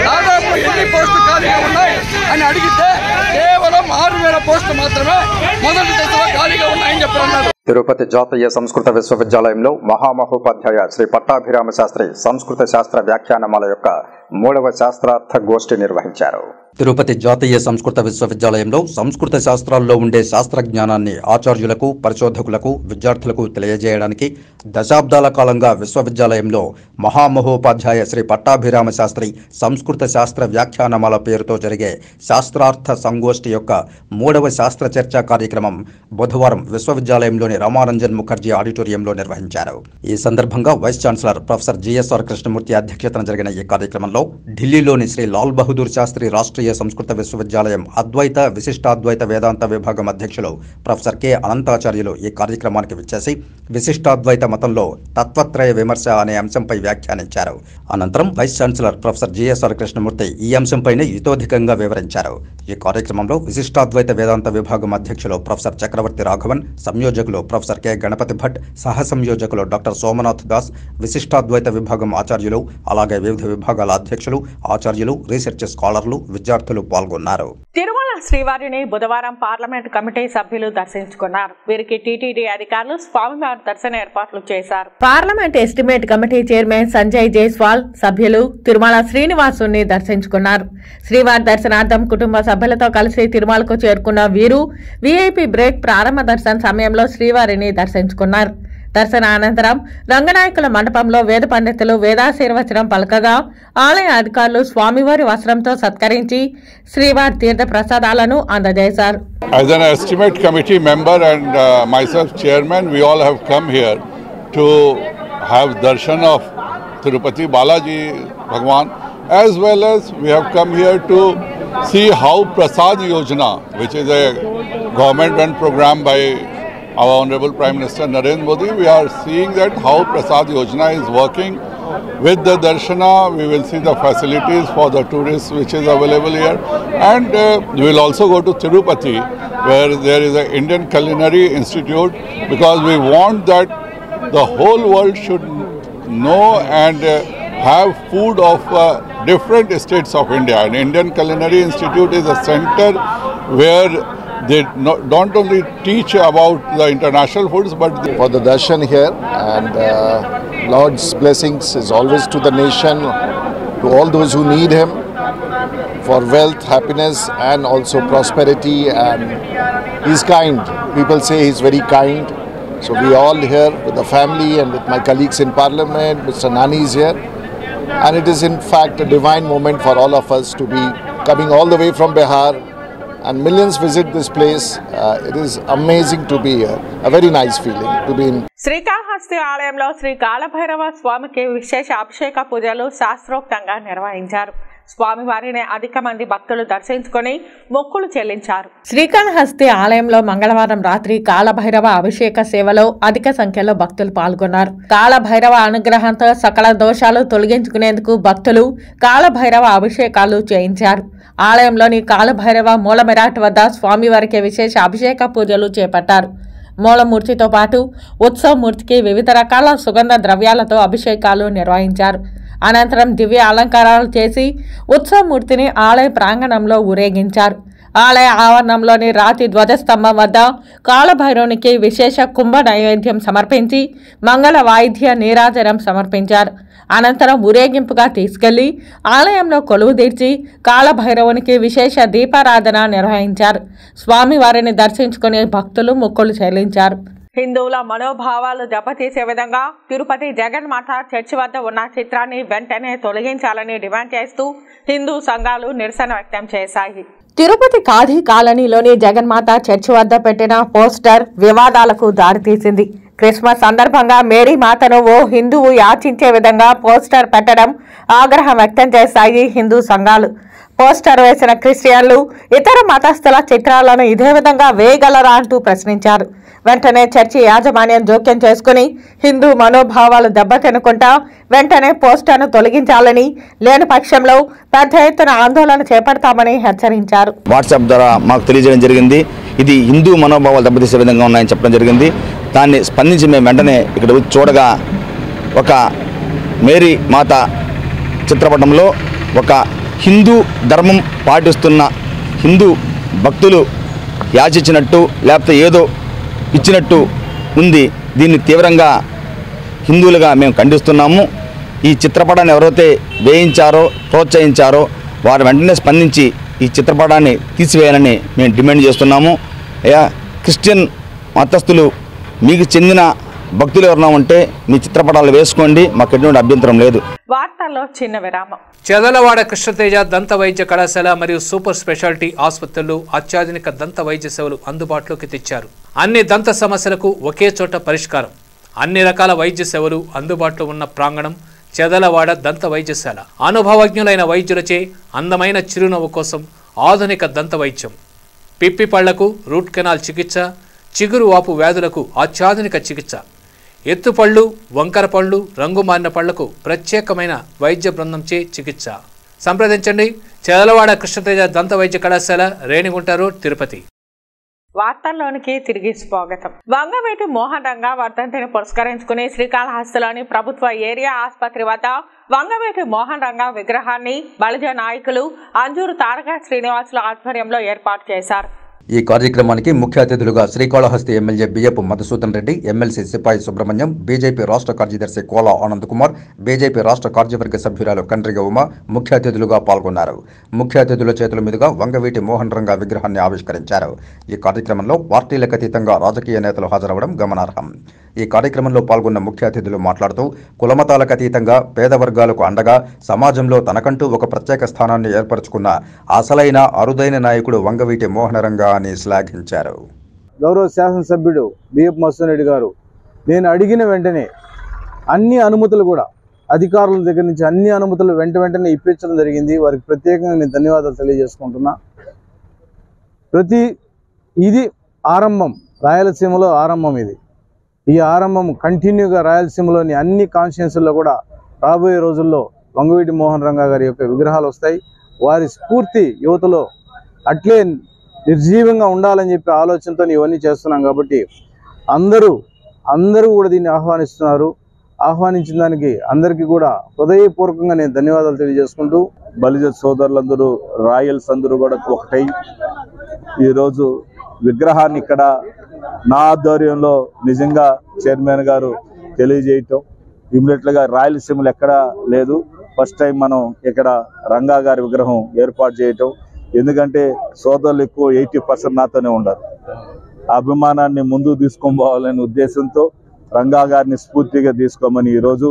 దాదాపు ఎన్ని పోస్టులు ఖాళీగా ఉన్నాయి అని అడిగితే కేవలం 6,000 పోస్టులు మాత్రమే మొదటి దశలో ఖాళీగా ఉన్నాయని చెప్పన్నారు. తిరుపతి జాతీయ సంస్కృత విశ్వవిద్యాలయంలో మహామహోపాధ్యాయ శ్రీ పట్టాభిరామ శాస్త్రి సంస్కృత శాస్త్ర వ్యాఖ్యానమాల యొక్క 3వ శాస్త్రార్థ గోష్ఠి నిర్వహించారు. తిరుపతి జాతీయ సంస్కృత విశ్వవిద్యాలయంలో సంస్కృత శాస్త్రాల్లో ఉండే శాస్త్రజ్ఞానాన్ని ఆచార్యులకు, పరిశోధకులకు, విద్యార్థులకు తెలియజేయడానికి దశాబ్దాల కాలంగా విశ్వవిద్యాలయంలో మహామహోపాధ్యాయ శ్రీ పట్టాభిరామ శాస్త్రి సంస్కృత శాస్త్ర వ్యాఖ్యానమాల పేరుతో జరిగే శాస్త్రార్థ సంగోష్ఠి యొక్క 3వ శాస్త్ర చర్చా కార్యక్రమం బుధవారం విశ్వవిద్యాలయంలోని రామారంజన్ ముఖర్జీ ఆడిటోరియంలో నిర్వహించారు. ఈ సందర్భంగా vice chancellor professor GSR Krishnamurthy అధ్యక్షతన జరిగిన ఈ కార్యక్రమంలో ఢిల్లీలోని శ్రీ లాల్ బహదూర్ శాస్త్రి రాష్ట్రీయ సంస్కృత విశ్వవిద్యాలయం అద్వైత, విశిష్టాద్వైత వేదాంత విభాగం అధ్యక్షులు ప్రొఫెసర్ కె అనంతాచార్యులు ఈ కార్యక్రమానికి విచ్చేసి విశిష్టాద్వైత మతంలో తత్వత్రయ విమర్శ అనే అంశంపై వ్యాఖ్యానించారు. అనంతరం vice chancellor professor GSR Krishnamurthy ఈ అంశంపైనే యుతోధికంగా వివరించారు. ఈ కార్యక్రమంలో విశిష్టాద్వైత వేదాంత విభాగం అధ్యక్షులు ప్రొఫెసర్ చక్రవర్తి రాఘవన్, సంయోజకులు ప్రొఫెసర్ కె గణపతి భట్, సహ సంయోజకులు డాక్టర్ సోమనాథ్ దాస్, విశిష్టాద్వైత విభాగం ఆచార్యులు, అలాగే వివిధ విభాగాల అధ్యక్షులు, ఆచార్యులు, రీసెర్చ్ స్కాలర్లు, విద్యార్థులు పాల్గొన్నారు. తిరుమల శ్రీవారిని బుధవారం పార్లమెంట్ కమిటీ సభ్యులు దర్శించుకున్నారు. వీరికి టీటీడీ అధికారులు స్వామివారి దర్శన ఏర్పాట్లు చేశారు. Parliament estimate committee chairman Sanjay Jaiswal సభ్యులు తిరుమల శ్రీనివాసుని దర్శించుకున్నారు. శ్రీవారి దర్శనార్థం కుటుంబ సభ్యులతో కలిసి తిరుమలకు చేరుకున్న వీరు వీఐపీ బ్రేక్ ప్రారంభ దర్శన సమయంలో శ్రీవారిని దర్శించుకున్నారు. దర్శన అనంతరం రంగనాయకుల మండపంలో వేద పండితులు వేదాశీర్వచనం పలకగా ఆలయ అధికారులు స్వామివారి వస్త్రంతో సత్కరించి శ్రీవారి తీర్థ ప్రసాదాలను అందజేశారు. As an estimate committee member and myself chairman, we all have come here to have darshan of Tirupati Balaji Bhagwan as well as we have come here to see how Prasad Yojana, which is a government-run program by our Honorable Prime Minister Narendra Modi, we are seeing that how Prasad Yojana is working. With the Darshana, we will see the facilities for the tourists which is available here, and we will also go to Tirupati, where there is an Indian Culinary Institute, because we want that the whole world should know and have food of different states of India. And Indian Culinary Institute is a center where they don't only teach about the international foods, but for the darshan here, and Lord's blessings is always to the nation, to all those who need him, for wealth, happiness and also prosperity, and he's kind. People say he's very kind. So we all here with the family and with my colleagues in Parliament, Mr. Nani is here, and it is in fact a divine moment for all of us to be coming all the way from Bihar, and millions visit this place. It is amazing to be here, a very nice feeling to be in. Srikalahasti ఆలయంలో శ్రీ కాళభైరవ స్వామికి విశేష అభిషేక పూజలు శాస్త్రోక్తంగా నిర్వహించారు. స్వామివారిని అధిక మంది భక్తులు దర్శించుకొని మొక్కులు చెల్లించారు. శ్రీకాళహస్తి ఆలయంలో మంగళవారం రాత్రి కాళభైరవ అభిషేక సేవలో అధిక సంఖ్యలో భక్తులు పాల్గొన్నారు. కాళభైరవ అనుగ్రహంతో సకల దోషాలు తొలగించుకునేందుకు భక్తులు కాళభైరవ అభిషేకాలు చేయించారు. ఆలయంలోని కాళభైరవ మూలమెరాట్ వద్ద స్వామివారికి విశేష అభిషేక పూజలు చేపట్టారు. మూలమూర్తితో పాటు ఉత్సవమూర్తికి వివిధ రకాల సుగంధ ద్రవ్యాలతో అభిషేకాలు నిర్వహించారు. అనంతరం దివ్య అలంకారాలు చేసి ఉత్సవమూర్తిని ఆలయ ప్రాంగణంలో ఊరేగించారు. ఆలయ ఆవరణంలోని రాతి ధ్వజస్తంభం వద్ద కాళభైరవునికి విశేష కుంభ నైవేద్యం సమర్పించి మంగళ వాయిద్య నీరాజనం సమర్పించారు. అనంతరం ఊరేగింపుగా తీసుకెళ్లి ఆలయంలో కొలువు తీర్చి కాళభైరవునికి విశేష దీపారాధన నిర్వహించారు. స్వామివారిని దర్శించుకుని భక్తులు మొక్కులు చెల్లించారు. హిందువుల మనోభావాలు దెబ్బతీసే విధంగా తిరుపతి జగన్మాత చర్చి వద్ద ఉన్న చిత్రాన్ని వెంటనే తొలగించాలని డిమాండ్ చేస్తూ హిందూ సంఘాలు నిరసన వ్యక్తం చేశాయి. తిరుపతి కాధీ కాలనీలోని జగన్మాత చర్చి వద్ద పెట్టిన పోస్టర్ వివాదాలకు దారితీసింది. క్రిస్మస్ సందర్భంగా మేరీ మాతను ఓ హిందువు యాచించే విధంగా పోస్టర్ పెట్టడం ఆగ్రహం వ్యక్తం చేశాయి హిందూ సంఘాలు. పోస్టర్ వేసిన క్రిస్టియన్లు ఇతర మతస్థుల చిత్రాలను ఇదే విధంగా వేయగలరా అంటూ ప్రశ్నించారు. వెంటనే చర్చి యాజమాన్యం జోక్యం చేసుకుని హిందూ మనోభావాలు దెబ్బతినకుండా వెంటనే పోస్టర్ను తొలగించాలని, లేని పక్షంలో పెద్ద ఎత్తున ఆందోళన చేపడతామని హెచ్చరించారు. వాట్సాప్ ద్వారా మాకు తెలియజేయడం జరిగింది. ఇది హిందూ మనోభావాలు దెబ్బతీసే విధంగా ఉన్నాయని చెప్పడం జరిగింది. దాన్ని స్పందించి మేము వెంటనే ఇక్కడ చూడగా ఒక మేరీ మాత చిత్రపటంలో ఒక హిందూ ధర్మం పాటిస్తున్న హిందూ భక్తులు యాచించినట్టు లేకపోతే ఏదో ఇచ్చినట్టు ఉంది. దీన్ని తీవ్రంగా హిందువులుగా మేము ఖండిస్తున్నాము. ఈ చిత్రపటాన్ని ఎవరైతే వేయించారో ప్రోత్సహించారో వారు వెంటనే స్పందించి ఈ చిత్రపటాన్ని తీసివేయాలని మేము డిమాండ్ చేస్తున్నాము. అయ్యా క్రిస్టియన్ మతస్థులు మీకు చెందిన భక్తులు ఎవరైనా ఉంటే మీ చిత్రపటాలు వేసుకోండి, మాకు ఎటువంటి అభ్యంతరం లేదు. వార్తల్లో చిన్న విరామం. చదలవాడ కృష్ణతేజ దంత వైద్య కళాశాల మరియు సూపర్ స్పెషాలిటీ ఆసుపత్రులు అత్యాధునిక దంత వైద్య సేవలు అందుబాటులోకి తెచ్చారు. అన్ని దంత సమస్యలకు ఒకే చోట పరిష్కారం. అన్ని రకాల వైద్య సేవలు అందుబాటులో ఉన్న ప్రాంగణం చదలవాడ దంత వైద్యశాల. అనుభవజ్ఞులైన వైద్యులచే అందమైన చిరునవ్వు కోసం ఆధునిక దంత వైద్యం, పిప్పి పళ్లకు రూట్ కెనాల్ చికిత్స, చిగురు వాపు వ్యాధులకు అత్యాధునిక చికిత్స, ఎత్తుపళ్ళు, వంకర పళ్ళు, రంగు మారిన పళ్లకు ప్రత్యేకమైన వైద్య బృందంచే చికిత్స. సంప్రదించండి చదలవాడ కృష్ణతేజ దంత వైద్య కళాశాల, రేణిగుంట రోడ్, తిరుపతి. వార్తల్లోనికి తిరిగి స్వాగతం. వంగవీటి మోహన్ రంగా వర్ధంతిని పురస్కరించుకుని శ్రీకాళహస్తిలోని ప్రభుత్వ ఏరియా ఆసుపత్రి వద్ద వంగవీటి మోహన్ రంగా విగ్రహాన్ని బలిజ నాయకులు అంజూరు తారక శ్రీనివాసుల ఆధ్వర్యంలో ఏర్పాటు చేశారు. ఈ కార్యక్రమానికి ముఖ్య అతిథులుగా శ్రీకాళహస్తి ఎమ్మెల్యే బియ్యపు మధుసూదన్ రెడ్డి, ఎమ్మెల్సీ సిపాయి సుబ్రహ్మణ్యం, బీజేపీ రాష్ట్ర కార్యదర్శి కోలా ఆనంద్ కుమార్, బీజేపీ రాష్ట్ర కార్యవర్గ సభ్యురాలు కండ్రిగ ఉమ ముఖ్య అతిథులుగా పాల్గొన్నారు. ముఖ్య అతిథుల చేతుల మీదుగా వంగవీటి మోహన్ రంగా విగ్రహాన్ని ఆవిష్కరించారు. ఈ కార్యక్రమంలో పార్టీలకు అతీతంగా రాజకీయ నేతలు హాజరవడం గమనార్హం. ఈ కార్యక్రమంలో పాల్గొన్న ముఖ్య అతిథులు మాట్లాడుతూ కులమతాలకు అతీతంగా పేద వర్గాలకు అండగా సమాజంలో తనకంటూ ఒక ప్రత్యేక స్థానాన్ని ఏర్పరచుకున్న అసలైన అరుదైన నాయకుడు వంగవీటి మోహన్ రంగా అని శ్లాఘించారు. గౌరవ శాసనసభ్యుడు బియ్యపు మధుసూదన్ రెడ్డి గారు నేను అడిగిన వెంటనే అన్ని అనుమతులు కూడా అధికారుల దగ్గర నుంచి అన్ని అనుమతులు వెంటనే ఇప్పించడం జరిగింది. వారికి ప్రత్యేకంగా నేను ధన్యవాదాలు తెలియజేసుకుంటున్నా. ఇది ఆరంభం, రాయలసీమలో ఆరంభం. ఈ ఆరంభం కంటిన్యూగా రాయలసీమలోని అన్ని కాన్స్టిట్యున్సీల్లో కూడా రాబోయే రోజుల్లో వంగవీటి మోహన్ రంగా గారి యొక్క విగ్రహాలు వస్తాయి. వారి స్ఫూర్తి యువతలో అట్లే నిర్జీవంగా ఉండాలని చెప్పి ఆలోచనతో ఇవన్నీ చేస్తున్నాం. కాబట్టి అందరూ కూడా దీన్ని ఆహ్వానిస్తున్నారు. ఆహ్వానించిన దానికి అందరికీ కూడా హృదయపూర్వకంగా నేను ధన్యవాదాలు తెలియజేసుకుంటూ, బలిజ సోదరులందరూ రాయల్స్ అందరూ కూడా ఒకటై ఈరోజు విగ్రహాన్ని ఇక్కడ నా ఆధ్వర్యంలో నిజంగా చైర్మన్ గారు తెలియజేయటం, ఇమ్మీడియట్గా రాయలసీమలు ఎక్కడా లేదు, ఫస్ట్ టైం మనం ఇక్కడ రంగా గారి విగ్రహం ఏర్పాటు చేయటం. ఎందుకంటే సోదరులు ఎక్కువ 80% నాతోనే ఉండరు. అభిమానాన్ని ముందుకు తీసుకొని పోవాలనే ఉద్దేశంతో రంగా గారిని స్ఫూర్తిగా తీసుకోమని ఈరోజు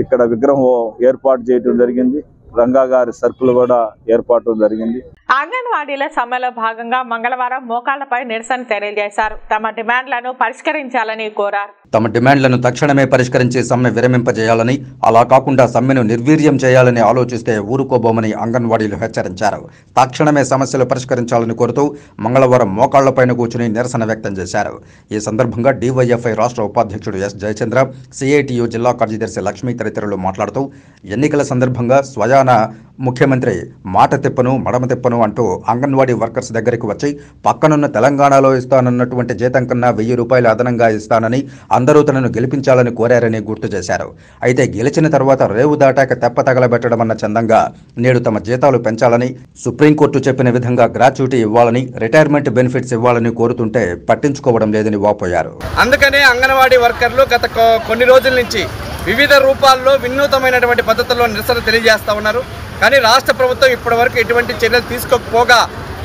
ఇక్కడ విగ్రహం ఏర్పాటు చేయడం జరిగింది. రంగా గారి సర్కుల్ కూడా ఏర్పాటు జరిగింది. అంగన్వాడీల సమ్మెలో భాగంగా మంగళవారం మోకాళ్లపై నిరసన తెలియజేశారు. తమ డిమాండ్లను పరిష్కరించాలని కోరారు. తమ డిమాండ్లను తక్షణమే పరిష్కరించి సమ్మె విరమింపజేయాలని, అలా కాకుండా సమ్మెను నిర్వీర్యం చేయాలని ఆలోచిస్తే ఊరుకోబోమని అంగన్వాడీలు హెచ్చరించారు. తక్షణమే సమస్యలు పరిష్కరించాలని కోరుతూ మంగళవారం మోకాళ్లపైన కూర్చుని నిరసన వ్యక్తం చేశారు. ఈ సందర్భంగా DYFI రాష్ట్ర ఉపాధ్యక్షుడు S. జయచంద్ర, CITU జిల్లా కార్యదర్శి లక్ష్మీ తదితరులు మాట్లాడుతూ ఎన్నికల సందర్భంగా స్వయాన ముఖ్యమంత్రి మాట తిప్పను మడమ తిప్పను అంటూ అంగన్వాడీ వర్కర్స్ దగ్గరికి వచ్చి పక్కనున్న తెలంగాణలో ఇస్తానన్నటువంటి జీతం కన్నా 1000 రూపాయలు అదనంగా ఇస్తానని అందరూ తనను గెలిపించాలని కోరారని గుర్తు చేశారు. అయితే గెలిచిన తర్వాత రేవు దాటాక తెప్ప తగలబెట్టడం అన్న చందంగా నేడు తమ జీతాలు పెంచాలని, సుప్రీంకోర్టు చెప్పిన విధంగా గ్రాట్యుటీ ఇవ్వాలని, రిటైర్మెంట్ బెనిఫిట్స్ ఇవ్వాలని కోరుతుంటే పట్టించుకోవడం లేదని వాపోయారు. అందుకనే అంగన్వాడీ వర్కర్లు గత కొన్ని రోజుల నుంచి వివిధ రూపాల్లో వినూతమైనటువంటి పద్ధతుల్లో నిరసన తెలియజేస్తా ఉన్నారు. కానీ రాష్ట్ర ప్రభుత్వం ఇప్పటివరకు ఎటువంటి చర్యలు తీసుకోకపోగా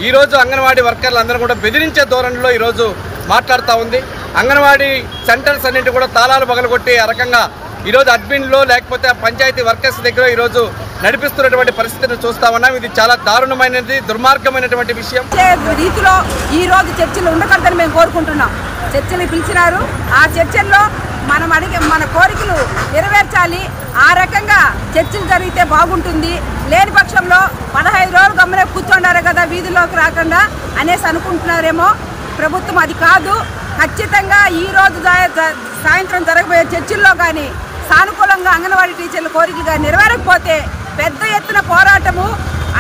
ఈరోజు అంగన్వాడీ వర్కర్లు అందరూ కూడా బెదిరించే ధోరణిలో ఈరోజు మాట్లాడుతూ ఉంది. అంగన్వాడీ సెంటర్స్ అన్నింటి కూడా తాళాలు పగలగొట్టి ఆ రకంగా ఈరోజు అడ్మిన్లో లేకపోతే పంచాయతీ వర్కర్స్ దగ్గర ఈరోజు నడిపిస్తున్నటువంటి పరిస్థితిని చూస్తా ఉన్నాం. ఇది చాలా దారుణమైనది, దుర్మార్గమైనటువంటి విషయం. రీతిలో ఈ రోజు చర్చలు ఉండకూడదని మేము కోరుకుంటున్నాం. చర్చలు పిలిచినారు, ఆ చర్చల్లో మన కోరికలు నెరవేర్చాలి. ఆ రకంగా చర్చలు జరిగితే బాగుంటుంది. లేని పక్షంలో 15 రోజులు గమ్మనే కూర్చుండారు కదా వీధిలోకి రాకుండా అనేసి అనుకుంటున్నారేమో. ప్రభుత్వం అది కాదు. ఖచ్చితంగా ఈ రోజు సాయంత్రం జరగబోయే చర్చల్లో కానీ సానుకూలంగా అంగన్వాడీ టీచర్ల కోరికగా నెరవేరకపోతే పెద్ద ఎత్తున పోరాటము,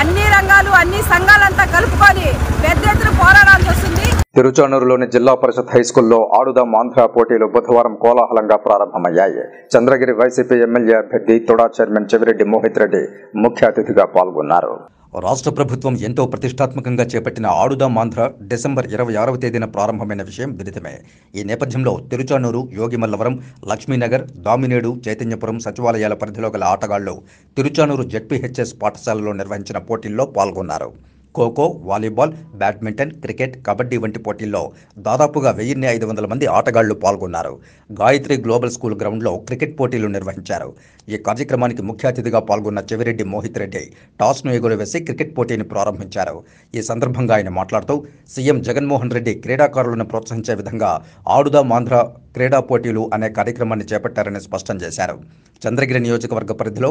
అన్ని రంగాలు అన్ని సంఘాలంతా కలుపుకొని పెద్ద ఎత్తున పోరాడాల్సి వస్తుంది. తిరుచానూరులోని జిల్లా పరిషత్ హైస్కూల్లో ఆడుదాం ఆంధ్ర పోటీలు బుధవారం కోలాహలంగా ప్రారంభమయ్యాయి. చంద్రగిరి వైసీపీ ఎమ్మెల్యే అభ్యర్థి తొడా చైర్మన్ చెవిరెడ్డి మోహిత్ రెడ్డి ముఖ్య అతిథిగా పాల్గొన్నారు. రాష్ట్ర ప్రభుత్వం ఎంతో ప్రతిష్టాత్మకంగా చేపట్టిన ఆడుదాం ఆంధ్ర డిసెంబర్ 26వ తేదీన ప్రారంభమైన విషయం విదితమే. ఈ నేపథ్యంలో తిరుచానూరు, యోగిమల్లవరం, లక్ష్మీనగర్, దామినేడు, చైతన్యపురం సచివాలయాల పరిధిలో గల ఆటగాళ్లు తిరుచానూరు ZPHS పాఠశాలలో నిర్వహించిన పోటీల్లో పాల్గొన్నారు. Kho kho, volleyball, badminton, cricket, kabaddi వంటి పోటీల్లో దాదాపుగా 1500 మంది ఆటగాళ్లు పాల్గొన్నారు. గాయత్రి గ్లోబల్ స్కూల్ గ్రౌండ్లో క్రికెట్ పోటీలు నిర్వహించారు. ఈ కార్యక్రమానికి ముఖ్య అతిథిగా పాల్గొన్న చెవిరెడ్డి మోహిత్ రెడ్డి టాస్ను ఎగురవేసి క్రికెట్ పోటీని ప్రారంభించారు. ఈ సందర్భంగా ఆయన మాట్లాడుతూ సీఎం జగన్మోహన్ రెడ్డి క్రీడాకారులను ప్రోత్సహించే విధంగా ఆడుదాం ఆంధ్ర క్రీడా పోటీలు అనే కార్యక్రమాన్ని చేపట్టారని స్పష్టం చేశారు. చంద్రగిరి నియోజకవర్గ పరిధిలో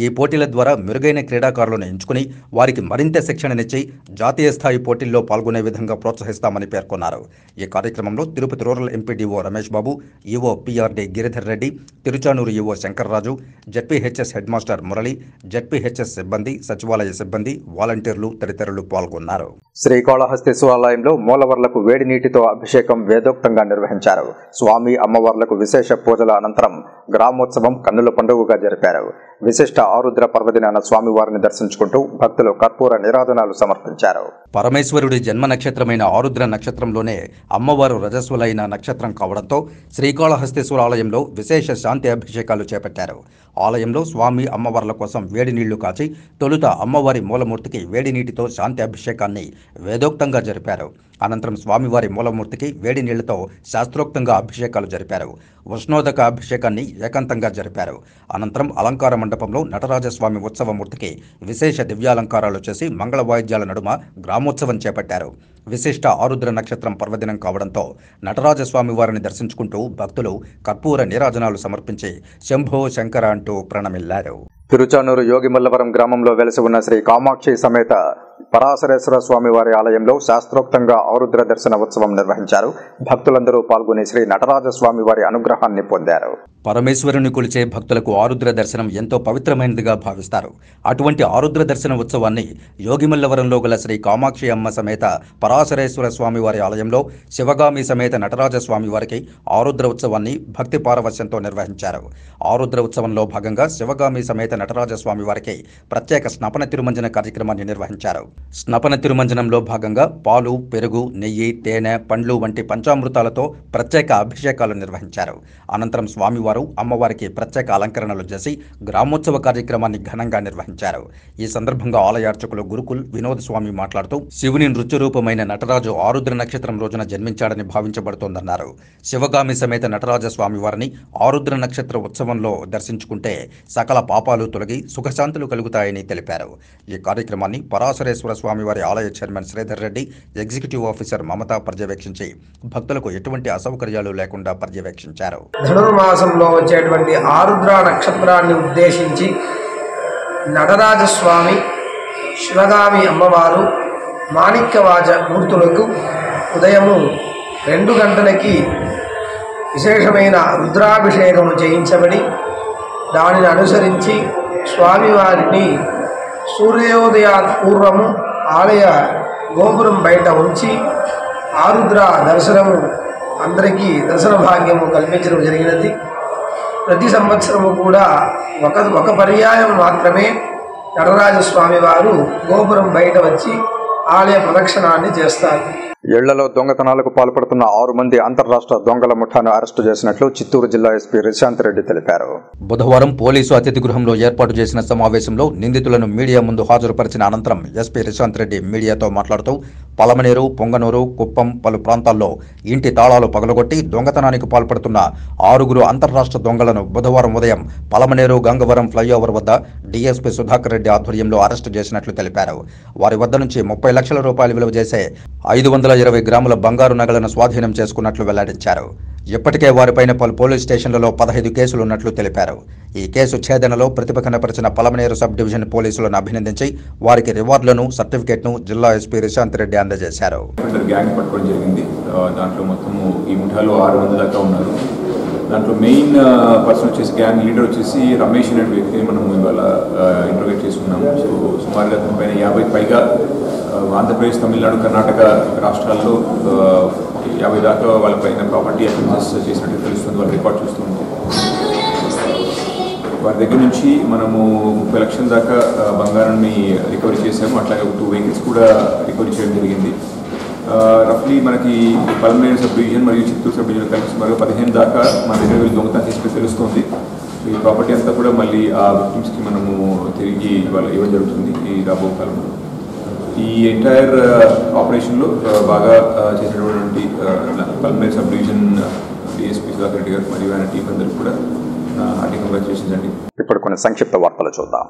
ఈ పోటీల ద్వారా మెరుగైన క్రీడాకారులను ఎంచుకుని వారికి మరింత శిక్షణనిచ్చి జాతీయ స్థాయి పోటీల్లో పాల్గొనే విధంగా ప్రోత్సహిస్తామని పేర్కొన్నారు. ఈ కార్యక్రమంలో Tirupati rural MPDO Ramesh Babu, EO PRD Giridhar Reddy, Tiruchanur EO Shankarraju, ZPHS head master Murali, ZPHS సిబ్బంది, సచివాలయ సిబ్బంది, వాలంటీర్లు తదితరులు పాల్గొన్నారు. శ్రీకాళహస్తీశ్వర ఆలయంలో మూలవర్లకు వేడి నీటితో అభిషేకం వేదోక్తంగా నిర్వహించారు. స్వామి అమ్మవార్లకు విశేష పూజల అనంతరం గ్రామోత్సవం కన్నుల పండుగగా జరిపారు. విశిష్ట ఆరుద్ర పర్వదినాన స్వామివారిని దర్శించుకుంటూ భక్తులు కర్పూర నిరాధనాలు సమర్పించారు. పరమేశ్వరుడి జన్మ నక్షత్రమైన ఆరుద్ర నక్షత్రంలోనే అమ్మవారు రజస్వలైన నక్షత్రం కావడంతో శ్రీకాళహస్తీశ్వర ఆలయంలో విశేష శాంతి అభిషేకాలు చేపట్టారు. ఆలయంలో స్వామి అమ్మవార్ల కోసం వేడి నీళ్లు కాచి తొలుత అమ్మవారి మూలమూర్తికి వేడి నీటితో శాంతి అభిషేకాన్ని వేదోక్తంగా జరిపారు. అనంతరం స్వామివారి మూలమూర్తికి వేడి నీళ్లతో శాస్త్రోక్తంగా అభిషేకాలు జరిపారు. ఉష్ణోదక అభిషేకాన్ని ఏకాంతంగా జరిపారు. అనంతరం అలంకార మండపంలో నటరాజస్వామి ఉత్సవమూర్తికి విశేష దివ్యాలంకారాలు చేసి మంగళ వాయిద్యాల నడుమ గ్రామోత్సవం చేపట్టారు. విశిష్ట ఆరుద్ర నక్షత్రం పర్వదినం కావడంతో నటరాజస్వామి వారిని దర్శించుకుంటూ భక్తులు కర్పూర నీరాజనాలు సమర్పించి శంభో శంకర అంటూ ప్రణమిల్లారు. తిరుచానూరు యోగిమల్లవరం గ్రామంలో వెలసి ఉన్న శ్రీ కామాక్షి సమేత పరాశరేశ్వర స్వామి వారి ఆలయంలో శాస్త్రోక్తంగా ఆరుద్ర దర్శన ఉత్సవం నిర్వహించారు. భక్తులందరూ పాల్గొని శ్రీ నటరాజస్వామి వారి అనుగ్రహాన్ని పొందారు. పరమేశ్వరుని కొలిచే భక్తులకు ఆరుద్ర దర్శనం ఎంతో పవిత్రమైనదిగా భావిస్తారు. అటువంటి ఆరుద్ర దర్శన ఉత్సవాన్ని యోగిమల్లవరంలో గల శ్రీ కామాక్షి అమ్మ సమేత పరాశరేశ్వర స్వామి వారి ఆలయంలో శివగామి సమేత నటరాజస్వామి వారికి ఆరుద్ర ఉత్సవాన్ని భక్తి పారవశ్యంతో నిర్వహించారు. ఆరుద్ర ఉత్సవంలో భాగంగా శివగామి సమేత నటరాజస్వామి వారికి ప్రత్యేక స్నపన తిరుమంజన కార్యక్రమాన్ని నిర్వహించారు. స్నపన తిరుమంజనంలో భాగంగా పాలు, పెరుగు, నెయ్యి, తేనె, పండ్లు వంటి పంచామృతాలతో ప్రత్యేక అభిషేకాలు నిర్వహించారు. అనంతరం స్వామివారు అమ్మవారికి ప్రత్యేక అలంకరణలు చేసి గ్రామోత్సవ కార్యక్రమాన్ని ఘనంగా నిర్వహించారు. ఈ సందర్భంగా ఆలయార్చకులు గురుకుల్ వినోద్ స్వామి మాట్లాడుతూ శివుని నృత్యరూపమైన నటరాజు ఆరుద్ర నక్షత్రం రోజున జన్మించాడని భావించబడుతోందన్నారు. శివగామి సమేత నటరాజ స్వామి వారిని ఆరుద్ర నక్షత్ర ఉత్సవంలో దర్శించుకుంటే సకల పాపాలు తొలగి సుఖశాంతులు కలుగుతాయని తెలిపారు. ఈ కార్యక్రమాన్ని పరాశరేశ్వర స్వామి వారి ఆలయ chairman Sridhar Reddy, executive officer Mamata పర్యవేక్షించి భక్తులకు ఎటువంటి అసౌకర్యాలు లేకుండా పర్యవేక్షించారు. ధనుర్మాసంలో వచ్చేటువంటి ఆరుద్ర నక్షత్రాన్ని ఉద్దేశించి నటరాజస్వామి, శివగామి అమ్మవారు, మాణిక్యవాజ మూర్తులకు ఉదయము 2 గంటలకి విశేషమైన రుద్రాభిషేకము చేయించబడి దానిని అనుసరించి స్వామివారిని సూర్యోదయాత్ పూర్వము ఆలయ గోపురం బయట ఉంచి ఆరుద్ర దర్శనము అందరికీ దర్శన భాగ్యము కల్పించడం జరిగినది. ప్రతి సంవత్సరము కూడా ఒక పర్యాయం మాత్రమే నటరాజస్వామి వారు గోపురం బయట వచ్చి ఆలయ ప్రదక్షిణాన్ని చేస్తారు. ఇళ్లలో దొంగతనాలకు పాల్పడుతున్న 6 మంది అంతర్రాష్ట్ర దొంగల ముఠాను అరెస్టు చేసినట్లు చిత్తూరు జిల్లా ఎస్పీ రిశాంత్ రెడ్డి తెలిపారు. బుధవారం పోలీసు అతిథి గృహంలో ఏర్పాటు చేసిన సమావేశంలో నిందితులను మీడియా ముందు హాజరుపరిచిన అనంతరం ఎస్పీ రిశాంత్ రెడ్డి మీడియాతో మాట్లాడుతూ పలమనేరు, పొంగనూరు, కుప్పం పలు ప్రాంతాల్లో ఇంటి తాళాలు పగలగొట్టి దొంగతనానికి పాల్పడుతున్న 6 అంతర్రాష్ట్ర దొంగలను బుధవారం ఉదయం పలమనేరు గంగవరం ఫ్లైఓవర్ వద్ద డీఎస్పీ సుధాకర్ రెడ్డి ఆధ్వర్యంలో అరెస్టు చేసినట్లు తెలిపారు. వారి వద్ద నుంచి 30 లక్షల రూపాయలు విలువ చేసే 520 గ్రాముల బంగారు నగలను స్వాధీనం చేసుకున్నట్లు వెల్లడించారు. ఇప్పటికే వారిపైన పలు పోలీస్ స్టేషన్లలో 15 కేసులున్నట్లు తెలిపారు. ఈ కేసు ఛేదనలో ప్రతిభ కనపరిచిన పలమనేరు సబ్ డివిజన్ పోలీసులను అభినందించి వారికి రివార్డులను, సర్టిఫికేట్ను జిల్లా ఎస్పీ రిశాంత్ రెడ్డి అందజేశారు. గ్యాంగ్ పట్టుకోవడం జరిగింది. దాంట్లో మొత్తము ఈ ముఠాలో 6 మంది దాకా ఉన్నారు. దాంట్లో మెయిన్ పర్సన్ వచ్చేసి గ్యాంగ్ లీడర్ వచ్చేసి రమేష్ అనే వ్యక్తిని మనం ఇవాళ ఇంట్రోగేట్ చేసుకున్నాము. సో సుమారుగా పైన 50 పైగా ఆంధ్రప్రదేశ్, తమిళనాడు, కర్ణాటక రాష్ట్రాల్లో 50 దాకా వాళ్ళపైన ప్రాపర్టీ అఫెన్సెస్ చేసినట్టు తెలుస్తుంది. వాళ్ళు రికార్డ్ చూస్తుంది. వారి దగ్గర నుంచి మనము 30 లక్షల దాకా బంగారాన్ని రికవరీ చేసాము. అట్లాగే 2 వెహికల్స్ కూడా రికవరీ చేయడం జరిగింది. రఫ్లీ మనకి పలమనేరు సబ్ డివిజన్ మరియు చిత్తూరు సబ్ డివిజన్ కలిసి మరో 15 దాకా మన దగ్గర వీళ్ళు దొంగతనం చేసినట్టు తెలుస్తుంది. ఈ ప్రాపర్టీ అంతా కూడా మళ్ళీ ఆ విక్టిమ్స్కి మనము తిరిగి ఇవ్వడం జరుగుతుంది ఈ రాబో కాలంలో. ఈ ఎంటైర్ ఆపరేషన్లో బాగా చేసినటువంటి Palamaner sub division DSP Sudhakar Reddy గారు మరియు ఆయన టీం అందరికీ కూడా హార్టీ కంగ్రాచులేషన్స్ అండి. ఇప్పుడు కొన్ని సంక్షిప్త వార్తలు చూద్దాం.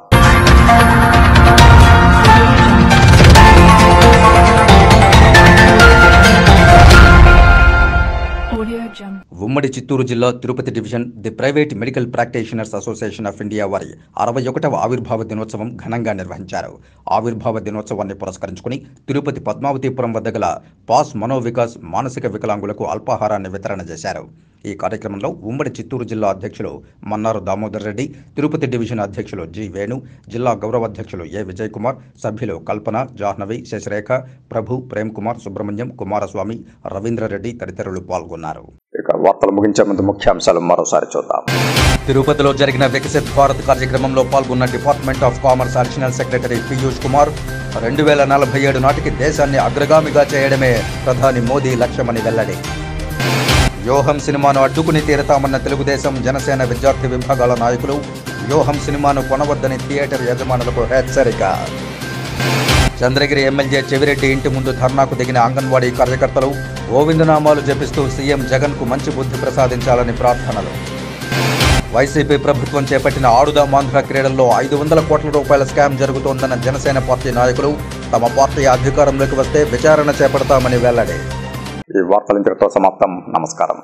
ఉమ్మడి చిత్తూరు జిల్లా Tirupati division the private medical practitioners association of India వారి 61వ ఆవిర్భావ దినోత్సవం ఘనంగా నిర్వహించారు. ఆవిర్భావ దినోత్సవాన్ని పురస్కరించుకుని తిరుపతి పద్మావతిపురం వద్ద గల పాస్ మనోవికాస్ మానసిక వికలాంగులకు అల్పాహారాన్ని వితరణ చేశారు. ఈ కార్యక్రమంలో ఉమ్మడి చిత్తూరు జిల్లా అధ్యక్షులు మన్నారు దామోదర్ రెడ్డి, తిరుపతి డివిజన్ అధ్యక్షులు జి వేణు, జిల్లా గౌరవ అధ్యక్షులు ఏ విజయ్ కుమార్, సభ్యులు కల్పన, జాహ్నవి, శశిరేఖ, ప్రభు, ప్రేమ్ కుమార్, సుబ్రహ్మణ్యం, కుమారస్వామి, రవీంద్రరెడ్డి తదితరులు పాల్గొన్నారు. ఇక వార్తలు ముగించే ముందు ముఖ్యాంశాలు మరోసారి చూద్దాం. తిరుపతిలో జరిగిన వికసిత్ భారత్ కార్యక్రమంలో పాల్గొన్న department of commerce additional secretary Piyush Kumar 2047 నాటికి దేశాన్ని అగ్రగామిగా చేయడమే ప్రధాని మోదీ లక్ష్యమని వెల్లడి. వ్యూహం సినిమాను అడ్డుకుని తీరతామన్న తెలుగుదేశం, జనసేన విద్యార్థి విభాగాల నాయకులు. వ్యూహం సినిమాను కొనవద్దని థియేటర్ యజమానులకు హెచ్చరిక. చంద్రగిరి ఎమ్మెల్యే చెవిరెడ్డి ఇంటి ముందు ధర్నాకు దిగిన అంగన్వాడీ కార్యకర్తలు. గోవిందనామాలు జపిస్తూ సీఎం జగన్కు మంచి బుద్ధి ప్రసాదించాలని ప్రార్థనలు. వైసీపీ ప్రభుత్వం చేపట్టిన ఆడుదాం ఆంధ్ర క్రీడల్లో 500 కోట్ల రూపాయల స్కామ్ జరుగుతోందన్న జనసేన పార్టీ నాయకులు తమ పార్టీ అధికారంలోకి వస్తే విచారణ చేపడతామని వెల్లడి. ఈ వార్తలు ఇంతటితో సమాప్తం. నమస్కారం.